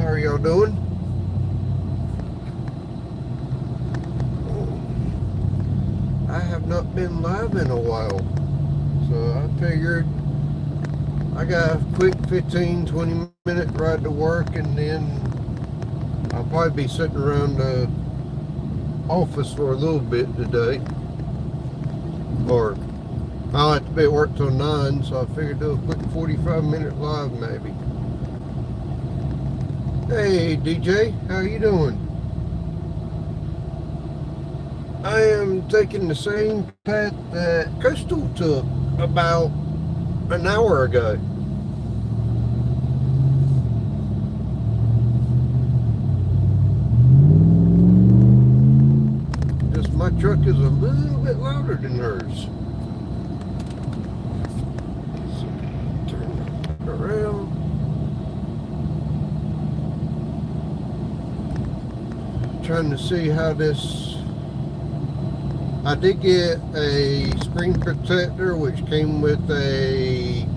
How are y'all doing? I have not been live in a while, so I figured I got a quick 15-20 minute ride to work, and then I'll probably be sitting around the office for a little bit today, or I'll have to be at work till 9, so I figured do a quick 45-minute live maybe. Hey DJ, how you doing? I am taking the same path that Coastal took about an hour ago. Just my truck is a little bit louder than hers. So, turn it around. Trying to see how this... I did get a screen protector which came with a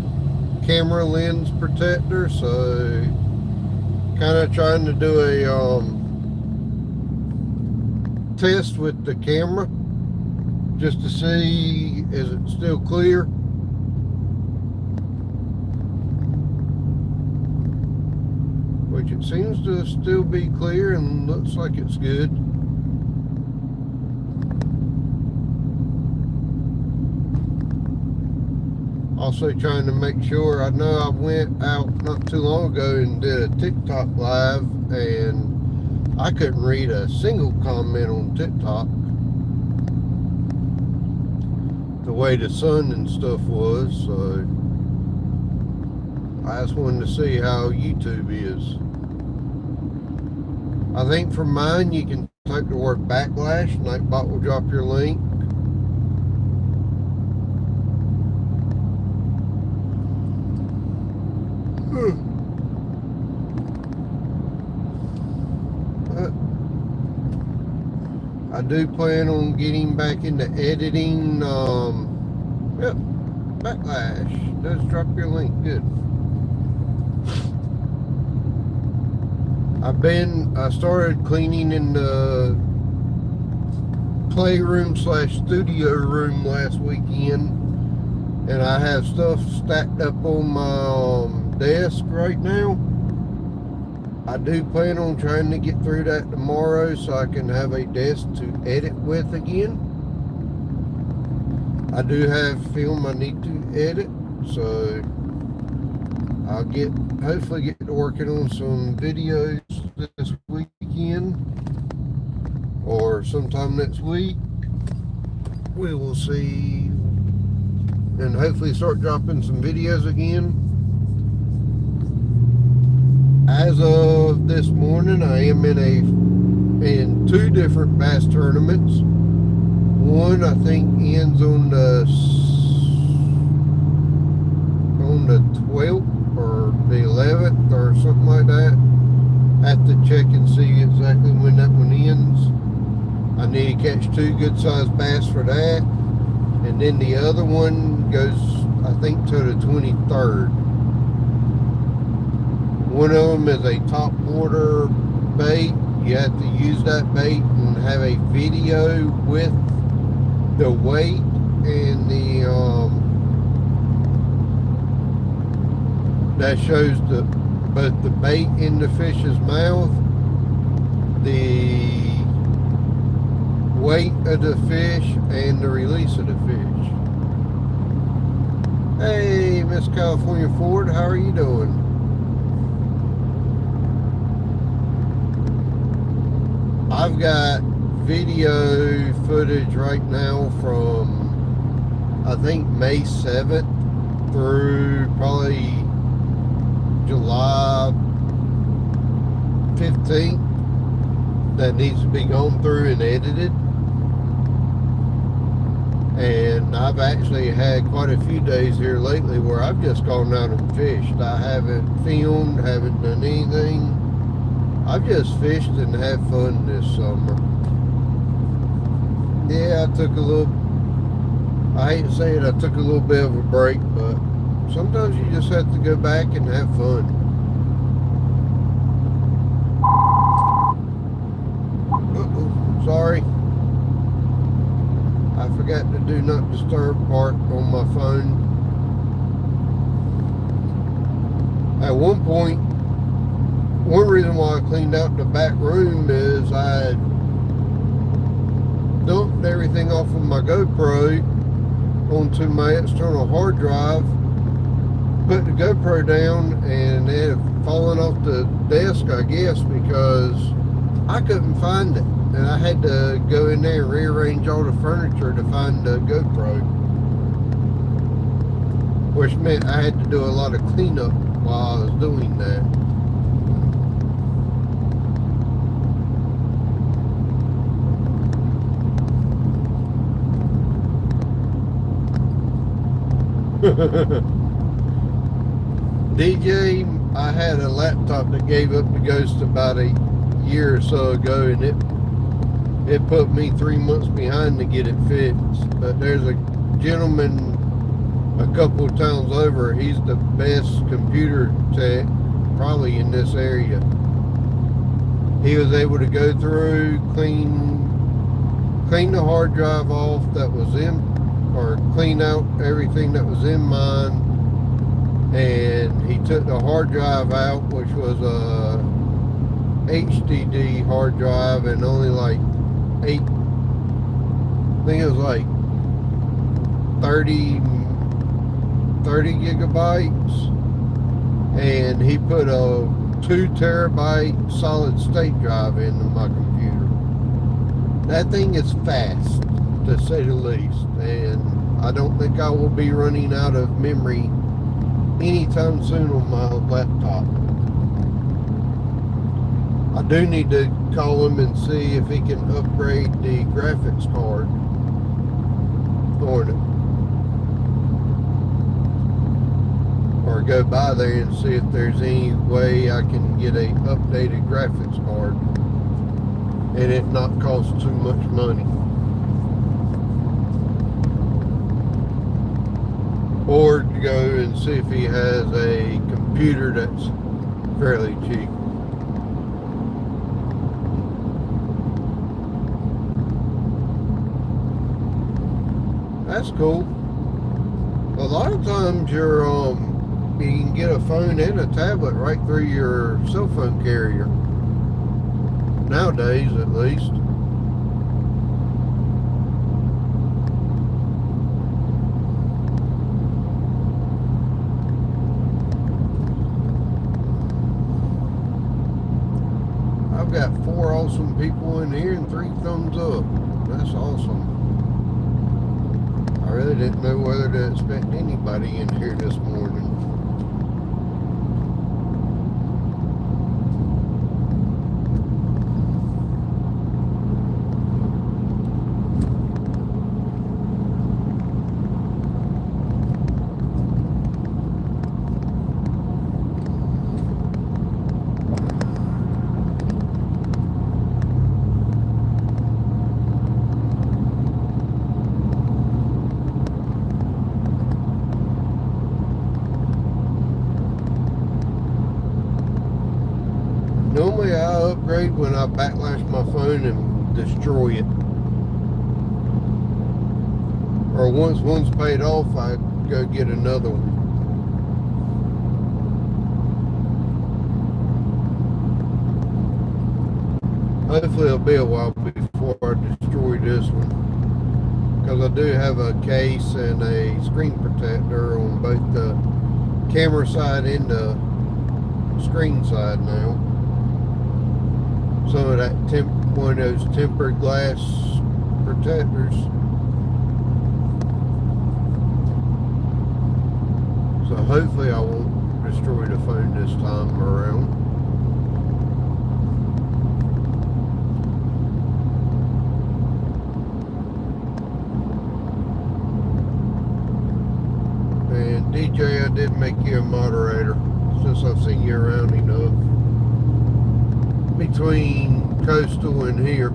camera lens protector, so kind of trying to do a test with the camera just to see is it still clear. Which it seems to still be clear and looks like it's good. Also trying to make sure, I know I went out not too long ago and did a TikTok live, and I couldn't read a single comment on TikTok. The way the sun and stuff was, so I just wanted to see how YouTube is. I think for mine you can type the word backlash and Nightbot will drop your link. I do plan on getting back into editing. Yep, backlash does drop your link. Good. I started cleaning in the playroom / studio room last weekend, and I have stuff stacked up on my desk right now. I do plan on trying to get through that tomorrow so I can have a desk to edit with again. I do have film I need to edit, so I'll hopefully get to working on some videos this weekend or sometime next week. We will see, and hopefully start dropping some videos again. As of this morning, I am in 2 different bass tournaments. One I think ends on the 12th or the 11th or something like that. I have to check and see exactly when that one ends. I need to catch 2 good sized bass for that, and then the other one goes I think to the 23rd. One of them is a top water bait. You have to use that bait and have a video with the weight and the that shows both the bait in the fish's mouth, the weight of the fish, and the release of the fish. Hey, Miss California Ford, how are you doing? I've got video footage right now from I think May 7th through probably July 15th that needs to be gone through and edited. And I've actually had quite a few days here lately where I've just gone out and fished. I haven't filmed, haven't done anything. I've just fished and had fun this summer. Yeah, I hate to say it, I took a little bit of a break, but sometimes you just have to go back and have fun. sorry. I forgot to do not disturb part on my phone. At one point, one reason why I cleaned out the back room is I dumped everything off of my GoPro onto my external hard drive, put the GoPro down, and it had fallen off the desk, I guess, because I couldn't find it. And I had to go in there and rearrange all the furniture to find the GoPro, which meant I had to do a lot of cleanup while I was doing that. DJ, I had a laptop that gave up the ghost about a year or so ago, and it put me 3 months behind to get it fixed. But there's a gentleman a couple of times over, he's the best computer tech probably in this area. He was able to go through, clean the hard drive off that was in, or clean out everything that was in mine, and he took the hard drive out, which was a HDD hard drive, and only like I think it was like 30 gigabytes, and he put a 2 terabyte solid state drive into my computer. That thing is fast, to say the least, and I don't think I will be running out of memory anytime soon on my laptop. I do need to call him and see if he can upgrade the graphics card on it, or go by there and see if there's any way I can get a updated graphics card and it not cost too much money. Or to go and see if he has a computer that's fairly cheap. That's cool. A lot of times you can get a phone and a tablet right through your cell phone carrier. Nowadays, at least. I've got 4 awesome people in here and 3 thumbs up. That's awesome. I really didn't know whether to expect anybody in here this morning. Normally I upgrade when I backlash my phone and destroy it. Or once one's paid off, I go get another one. Hopefully it'll be a while before I destroy this one, because I do have a case and a screen protector on both the camera side and the screen side now. Some of that one of those tempered glass protectors. So hopefully I won't destroy the phone this time around. And DJ, I did make you a moderator since I've seen you around enough. Between Coastal and here.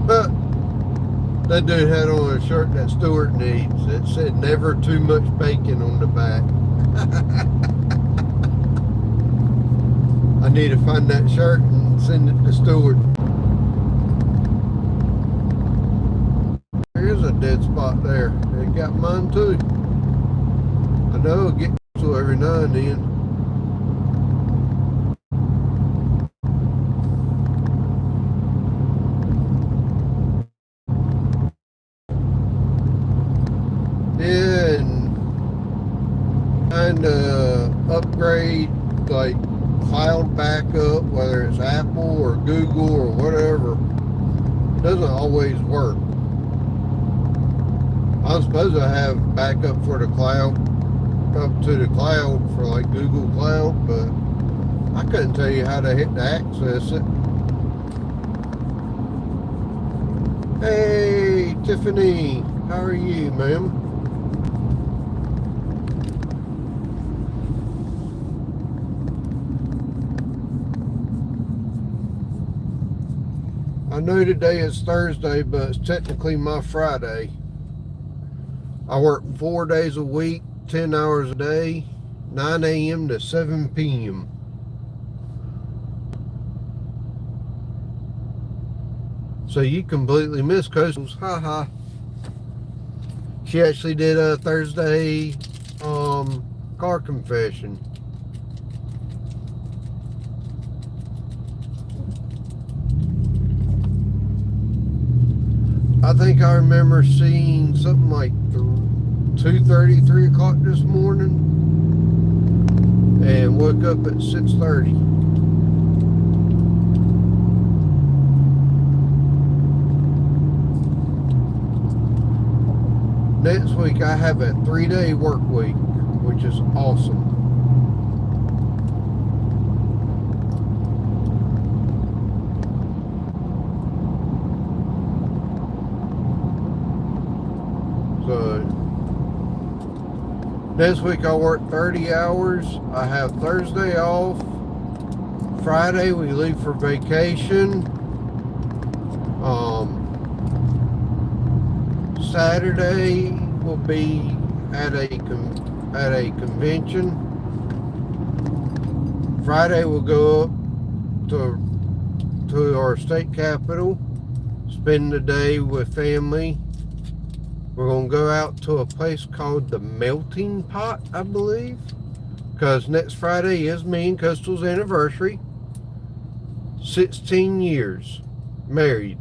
But that dude had on a shirt that Stuart needs. It said never too much bacon on the back. I I need to find that shirt and send it to Stewart. There's a dead spot there. It got mine too. I know it gets so every now and then. Yeah, and kind of upgrade like cloud backup, whether it's Apple or Google or whatever. It doesn't always work. I'm supposed to have backup for the cloud, up to the cloud for like Google Cloud, but I couldn't tell you how to access it. Hey, Tiffany, how are you, ma'am? I know today is Thursday, but it's technically my Friday. I work 4 days a week, 10 hours a day, 9 a.m. to 7 p.m. So you completely missed Coastal's. Haha. She actually did a Thursday car confession. I think I remember seeing something like 2:30, 3 o'clock this morning, and woke up at 6:30. Next week I have a 3-day work week, which is awesome. So next week I work 30 hours. I have Thursday off. Friday we leave for vacation. Saturday will be at a convention. Friday we'll go up to our state capital, spend the day with family. We're going to go out to a place called the Melting Pot, I believe, because next Friday is me and Coastal's anniversary. 16 years married.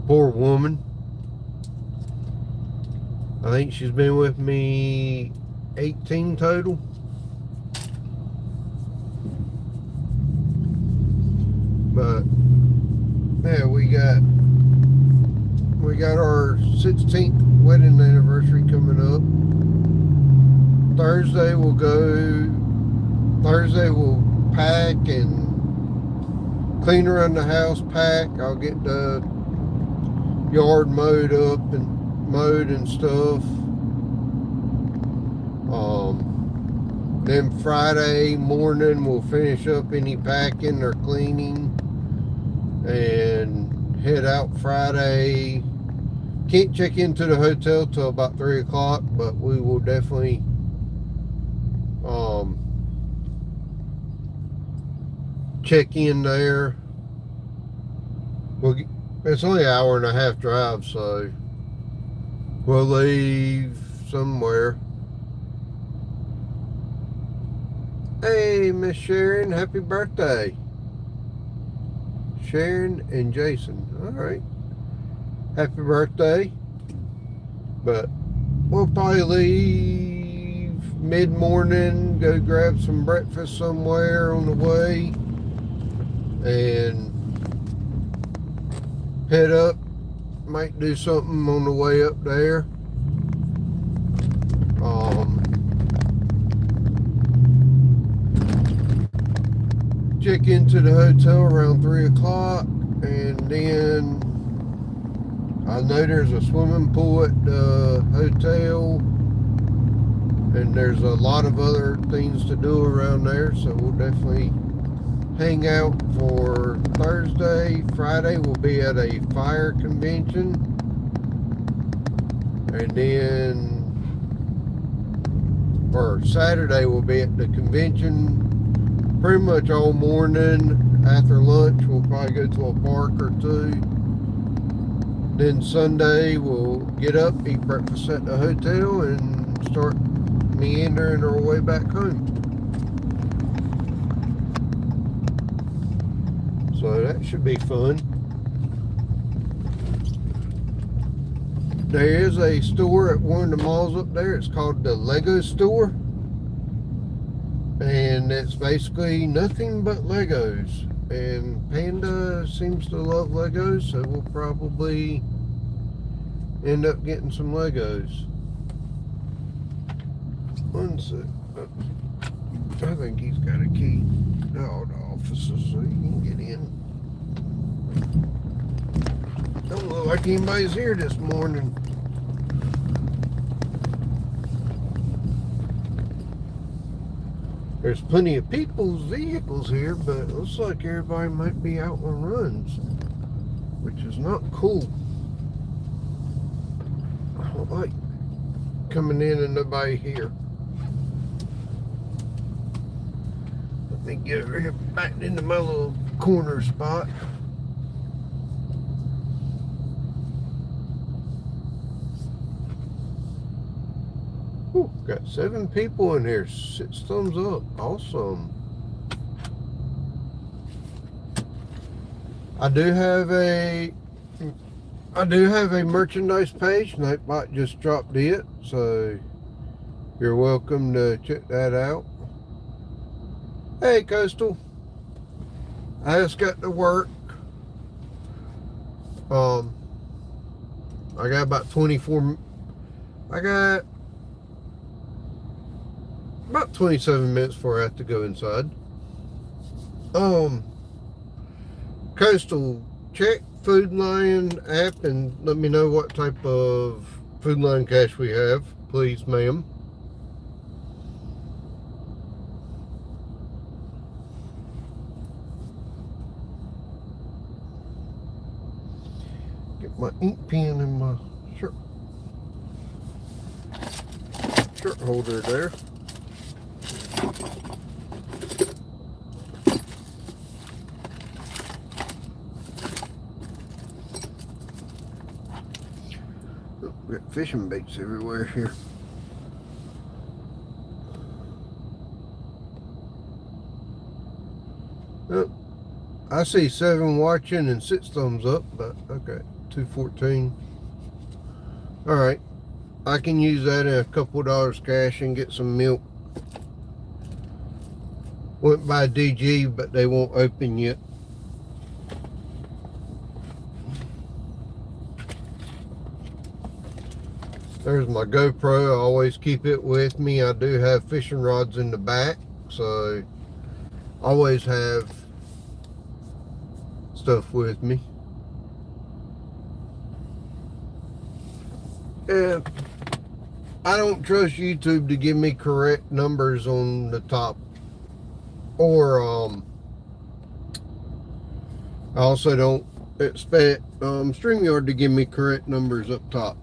Poor woman. I think she's been with me 18 total. But yeah, we got our 16th wedding anniversary coming up. Thursday we'll pack and clean around the house, pack. I'll get the yard mowed and stuff. Then Friday morning we'll finish up any packing or cleaning and head out Friday. Can't check into the hotel till about 3 o'clock, but we will definitely check in there. It's only an hour and a half drive, so we'll leave somewhere. Hey, Miss Sharon, happy birthday. Sharon and Jason. All right. Happy birthday. But we'll probably leave mid-morning, go grab some breakfast somewhere on the way, and head up. Might do something on the way up there. Check into the hotel around 3 o'clock, and then I know there's a swimming pool at the hotel, and there's a lot of other things to do around there, so we'll definitely hang out for Thursday. Friday we'll be at a fire convention, and then Saturday we'll be at the convention, pretty much all morning. After lunch, we'll probably go to a park or two. Then Sunday, we'll get up, eat breakfast at the hotel, and start meandering our way back home. So that should be fun. There is a store at one of the malls up there. It's called the Lego store. And it's basically nothing but Legos. And Panda seems to love Legos, so we'll probably end up getting some Legos. One sec. I think he's got a key to all the offices so he can get in. Don't look like anybody's here this morning. There's plenty of people's vehicles here, but it looks like everybody might be out on runs, which is not cool. I don't like coming in and nobody here. Let me get over here back into my little corner spot. Ooh, got 7 people in here. 6 thumbs up. Awesome. I do have a merchandise page. Nightbot just dropped it, so you're welcome to check that out. Hey, Coastal. I just got to work. I got about 27 minutes before I have to go inside. Coastal, check Food Lion app and let me know what type of Food Lion cash we have, please, ma'am. Get my ink pen in my shirt holder there. We got fishing baits everywhere here. Oh, I see 7 watching and 6 thumbs up, but okay, 214. All right, I can use that in a couple dollars cash and get some milk. Went by DG, but they won't open yet. There's my GoPro. I always keep it with me. I do have fishing rods in the back, so always have stuff with me. And I don't trust YouTube to give me correct numbers on the top, or I also don't expect StreamYard to give me correct numbers up top.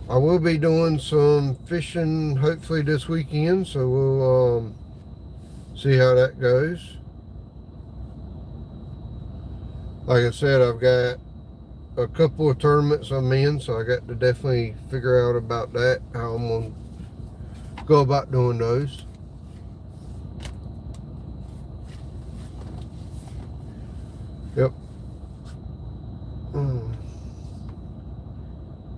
I will be doing some fishing hopefully this weekend, so we'll see how that goes. Like I said, I've got a couple of tournaments I'm in, so I got to definitely figure out about that, how I'm going to go about doing those. Yep.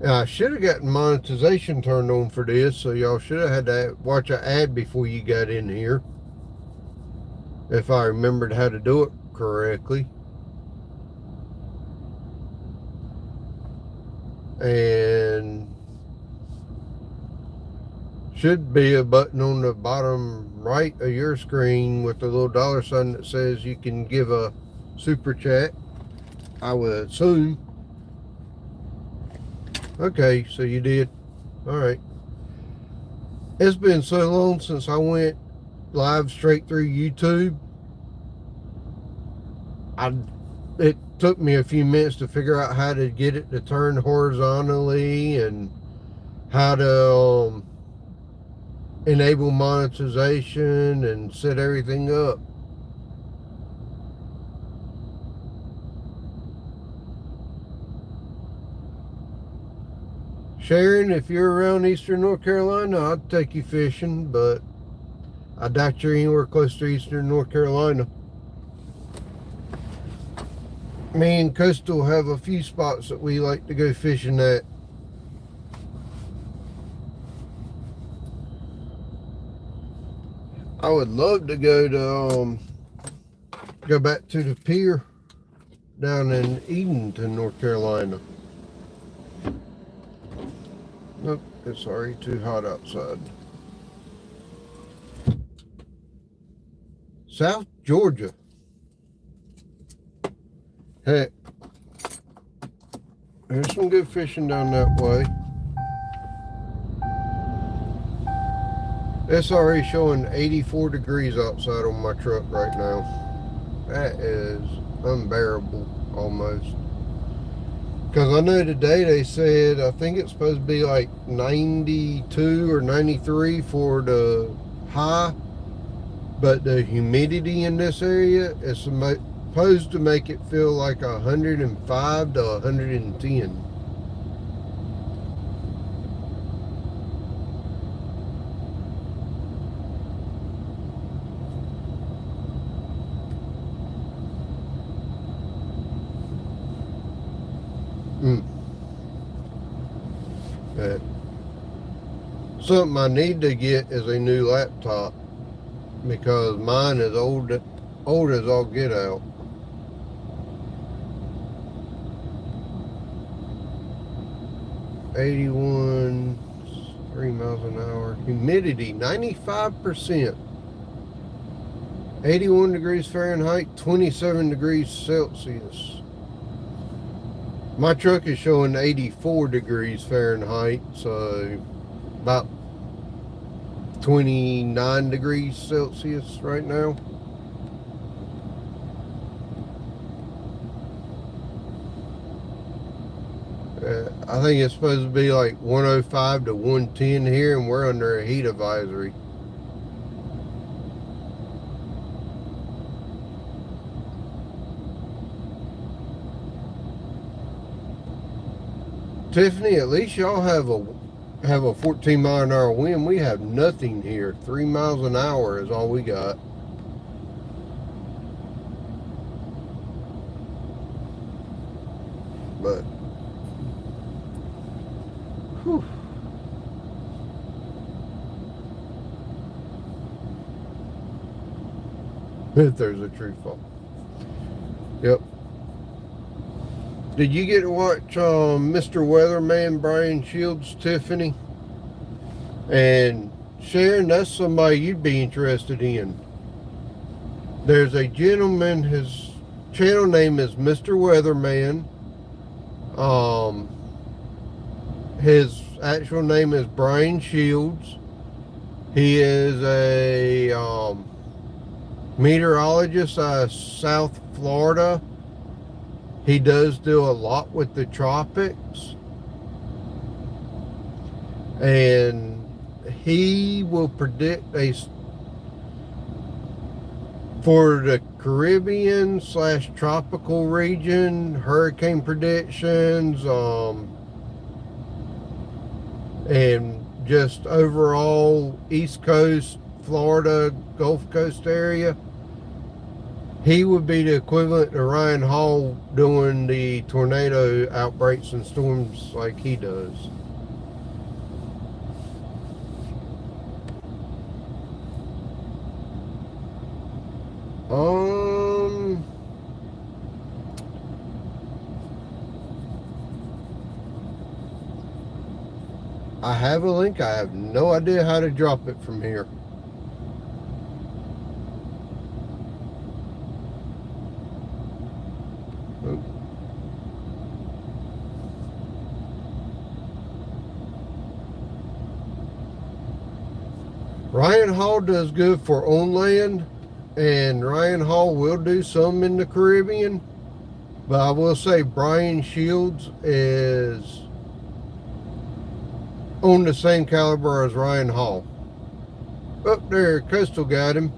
I should have gotten monetization turned on for this, so y'all should have had to watch an ad before you got in here, if I remembered how to do it correctly. And should be a button on the bottom right of your screen with the little dollar sign that says you can give a super chat, I would assume. Okay, so you did. All right. It's been so long since I went live straight through YouTube. It took me a few minutes to figure out how to get it to turn horizontally and how to enable monetization and set everything up. Sharon, if you're around Eastern North Carolina, I'd take you fishing, but I doubt you're anywhere close to Eastern North Carolina. Me and Coastal have a few spots that we like to go fishing at. I would love to go back to the pier down in Edenton, North Carolina. Nope, it's already too hot outside. South Georgia. Heck, there's some good fishing down that way. It's already showing 84 degrees outside on my truck right now. That is unbearable almost. Because I know today they said, I think it's supposed to be like 92 or 93 for the high, but the humidity in this area is supposed to make it feel like 105 to 110. Something I need to get is a new laptop, because mine is old as all get out. '81, 3 miles an hour. Humidity, 95%. 81 degrees Fahrenheit, 27 degrees Celsius. My truck is showing 84 degrees Fahrenheit, so about 29 degrees Celsius right now. I think it's supposed to be like 105 to 110 here, and we're under a heat advisory. Tiffany, at least y'all have a 14 mile an hour wind. We have nothing here. 3 miles an hour is all we got. But whew. If there's a tree fall. Yep. Did you get to watch Mr. Weatherman, Brian Shields, Tiffany? And Sharon, that's somebody you'd be interested in. There's a gentleman, his channel name is Mr. Weatherman. His actual name is Brian Shields. He is a meteorologist out of South Florida. He does do a lot with the tropics, and he will predict for the Caribbean / tropical region, hurricane predictions, and just overall East Coast, Florida, Gulf Coast area. He would be the equivalent to Ryan Hall doing the tornado outbreaks and storms like he does. I have a link. I have no idea how to drop it from here. Ryan Hall does good for on land, and Ryan Hall will do some in the Caribbean, but I will say Brian Shields is on the same caliber as Ryan Hall. Up there, Coastal got him.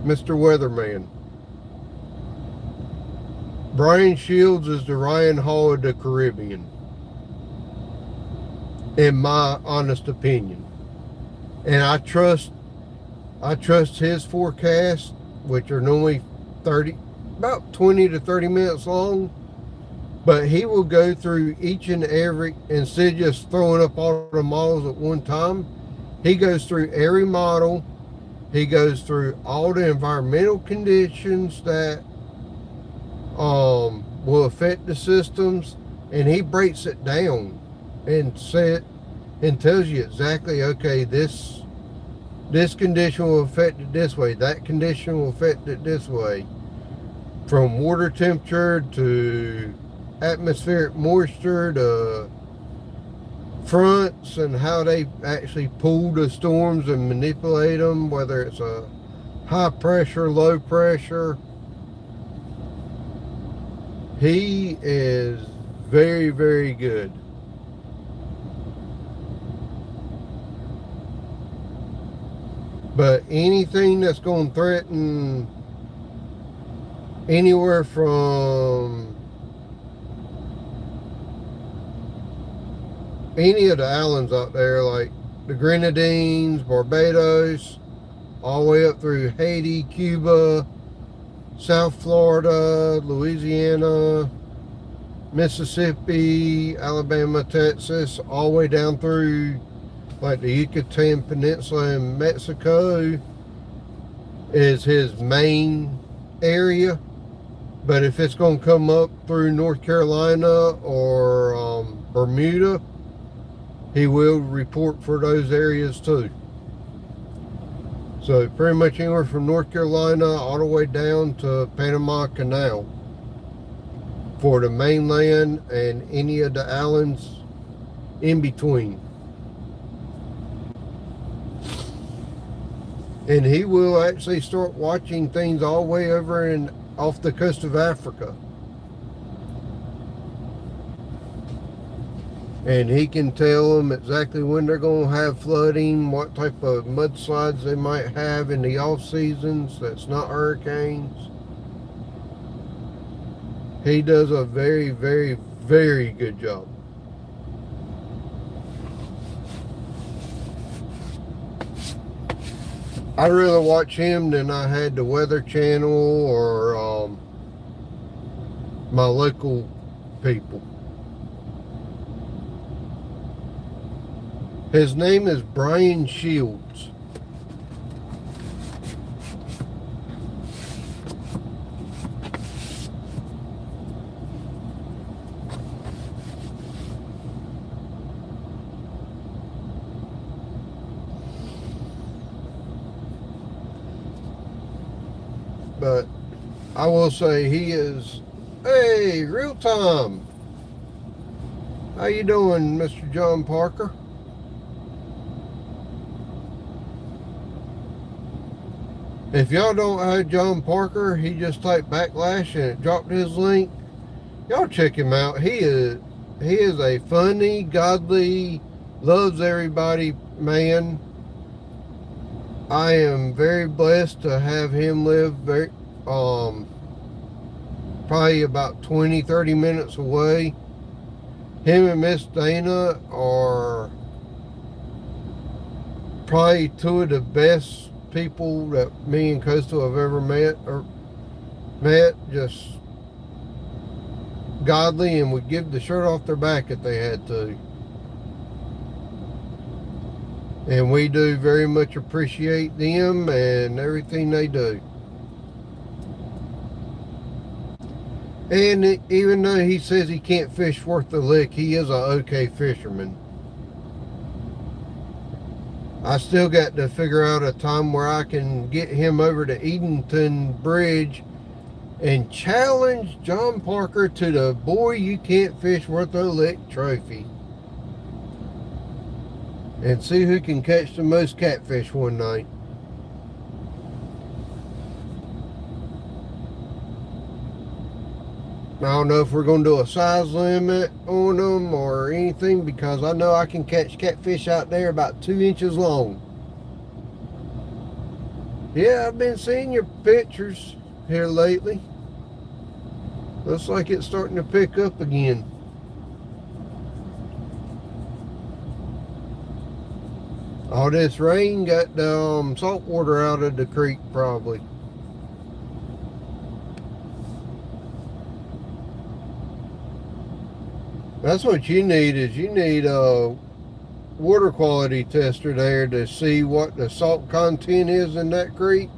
Mr. Weatherman. Brian Shields is the Ryan Hall of the Caribbean, in my honest opinion. And I trust his forecasts, which are normally about 20 to 30 minutes long. But he will go through each and every, instead of just throwing up all the models at one time, he goes through every model. He goes through all the environmental conditions that will affect the systems, and he breaks it down and tells you exactly, okay, this condition will affect it this way, that condition will affect it this way, from water temperature to atmospheric moisture to fronts, and how they actually pull the storms and manipulate them, whether it's a high pressure, low pressure. He is very, very good. But anything that's going to threaten anywhere from any of the islands out there, like the Grenadines, Barbados, all the way up through Haiti, Cuba, South Florida, Louisiana, Mississippi, Alabama, Texas, all the way down through like the Yucatan Peninsula in Mexico is his main area. But if it's going to come up through North Carolina or Bermuda, he will report for those areas too. So pretty much anywhere from North Carolina all the way down to Panama Canal for the mainland and any of the islands in between. And he will actually start watching things all the way over off the coast of Africa. And he can tell them exactly when they're going to have flooding, what type of mudslides they might have in the off seasons that's not hurricanes. He does a very, very, very good job. I'd rather watch him than I had the Weather Channel or my local people. His name is Brian Shields. But I will say he is, hey, real time. How you doing, Mr. John Parker? If y'all don't have John Parker, he just typed backlash and it dropped his link. Y'all check him out. He is a funny, godly, loves everybody man. I am very blessed to have him live probably about 20-30 minutes away. Him and Miss Dana are probably two of the best people that me and Coastal have ever met. Just godly, and would give the shirt off their back if they had to. And we do very much appreciate them and everything they do. And even though he says he can't fish worth the lick, he is a okay fisherman. I still got to figure out a time where I can get him over to Edenton Bridge and challenge John Parker to the Boy You Can't Fish Worth a Lick trophy. And see who can catch the most catfish one night. I don't know if we're going to do a size limit on them or anything, because I know I can catch catfish out there about 2 inches long. Yeah, I've been seeing your pictures here lately. Looks like it's starting to pick up again. All this rain got the salt water out of the creek probably. That's what you need is you need a water quality tester there to see what the salt content is in that creek,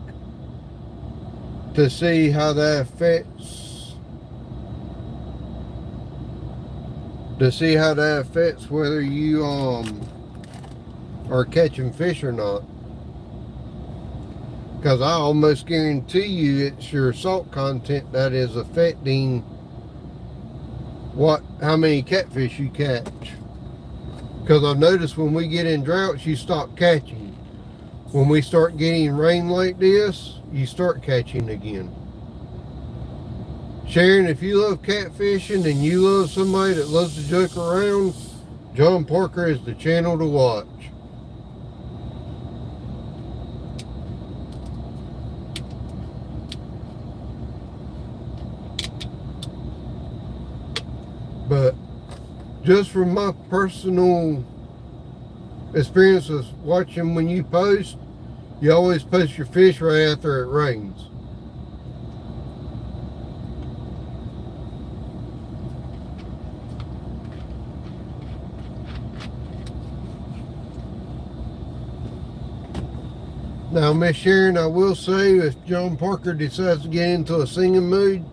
to see how that affects whether you are catching fish or not. Because I almost guarantee you it's your salt content that is affecting how many catfish you catch. Because I've noticed when we get in droughts, you stop catching. When we start getting rain like this, you start catching again. Sharon, if you love catfishing and you love somebody that loves to joke around, John Parker is the channel to watch. But just from my personal experience of watching when you post, you always post your fish right after it rains. Now, Miss Sharon, I will say if John Parker decides to get into a singing mood,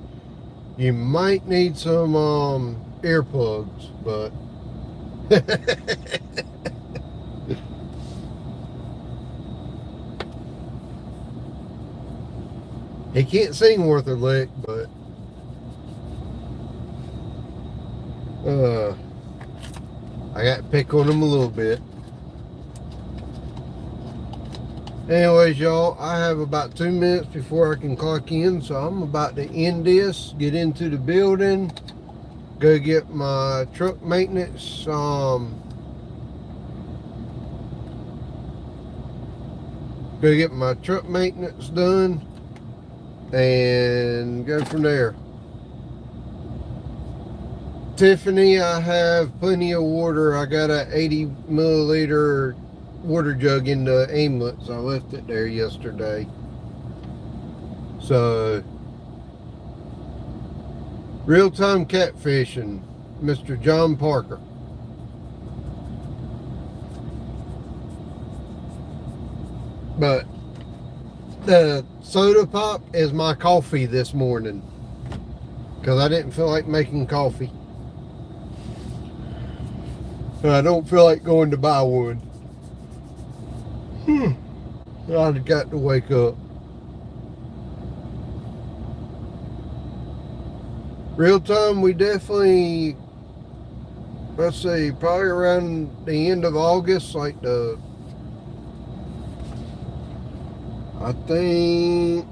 you might need some earplugs, but he can't sing worth a lick, but I got to pick on him a little bit. Anyways, y'all, I have about 2 minutes before I can clock in, so I'm about to end this, get into the building, go get my truck maintenance, done, and go from there. Tiffany, I have plenty of water. I got a 80 milliliter water jug in the aimlets. I left it there yesterday. So, real-time catfishing, Mr. John Parker. But the soda pop is my coffee this morning, because I didn't feel like making coffee. And I don't feel like going to buy one. I've got to wake up. Real time, we definitely, let's see, probably around the end of August, I think,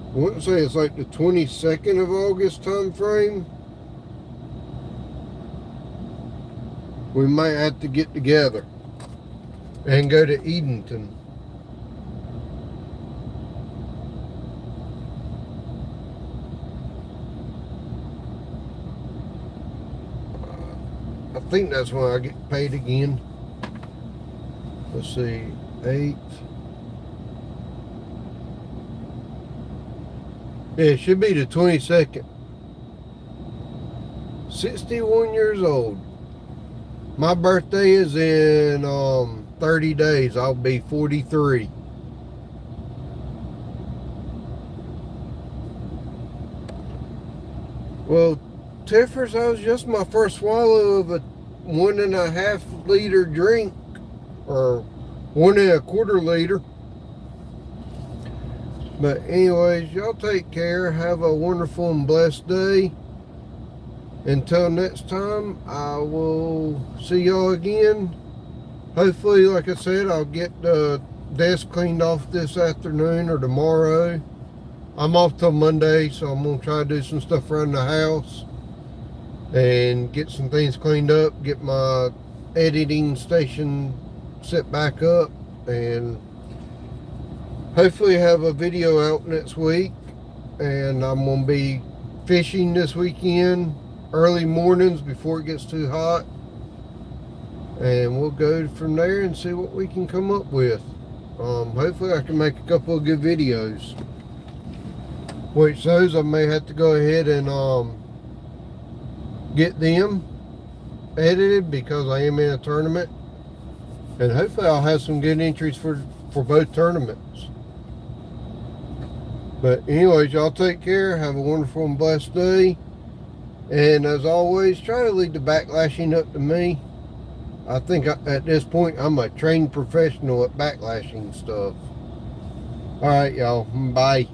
I wouldn't say it's like the 22nd of August time frame. We might have to get together and go to Edenton. I think that's when I get paid again. Let's see, 8th. Yeah, it should be the 22nd. 61 years old. My birthday is in 30 days. I'll be 43. Well, Tiffers, that was just my first swallow of a 1.5 liter drink, or 1.25 liter. But anyways, y'all take care. Have a wonderful and blessed day. Until next time, I will see y'all again. Hopefully, like I said, I'll get the desk cleaned off this afternoon or tomorrow. I'm off till Monday, so I'm going to try to do some stuff around the house and get some things cleaned up, get my editing station set back up, and hopefully have a video out next week. And I'm going to be fishing this weekend, early mornings before it gets too hot. And we'll go from there and see what we can come up with. Hopefully I can make a couple of good videos. Which those I may have to go ahead and get them edited because I am in a tournament. And hopefully I'll have some good entries for both tournaments. But anyways, y'all take care. Have a wonderful and blessed day. And as always, try to leave the backlashing up to me. I think at this point, I'm a trained professional at backlashing stuff. All right, y'all. Bye.